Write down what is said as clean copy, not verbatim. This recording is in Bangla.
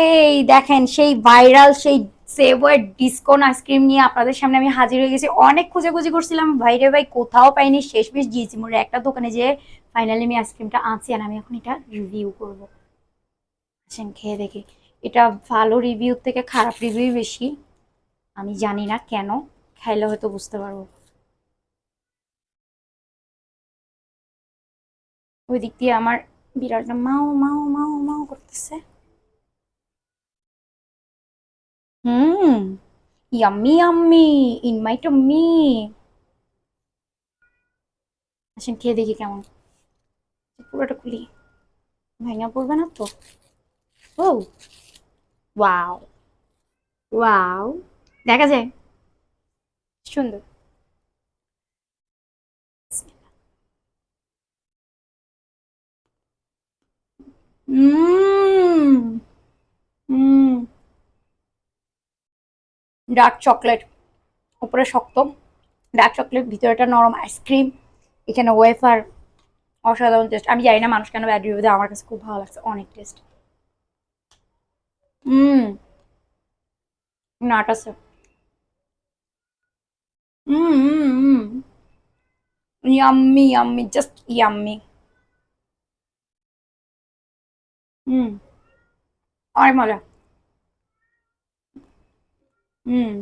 এই দেখেন সেই ভাইরাল সেই সেভয়ের ডিসকন আইসক্রিম নিয়ে আপনাদের সামনে আমি হাজির হয়ে গেছি। অনেক খুঁজে করছিলাম ভাইরে ভাই, কোথাও পাইনি, শেষমেশ গিয়েছি মোড়ে একটা দোকানে, যে ফাইনালি আমি আইসক্রিমটা আনছি আর আমি এখন এটা রিভিউ করব। আসেন খেয়ে দেখি। এটা ভালো রিভিউ থেকে খারাপ রিভিউ বেশি, আমি জানি না কেন, খাইলে হয়তো বুঝতে পারবো। ওই দিক দিয়ে আমার বিড়ালটা মাও মাও মাও মাও করতেছে। হুম, yummy yummy in my tummy. আসেন খেয়ে দেখি কেমন। পুরোটা খুলি, ভেঙে পড়বে না তো? ও ওয়াও, ওয়াও, দেখা যায়, সুন্দর। হুম, হুম, ডার্ক চকলেট, উপরে শক্ত ডার্ক চকলেট, ভিতরেটা নরম আইসক্রিম, এখানে ওয়েফার, অসাধারণ টেস্ট। আমি জানি না মানুষ কেন ব্যাড রিভিউ দেয়, আমার কাছে খুব ভালো লাগছে, অনেক টেস্ট। হুম, নাট আছে। হুম হুম হুম, ইয়াম্মি ইয়াম্মি, জাস্ট ইয়াম্মি। হুম, অনেক মজা। হুম।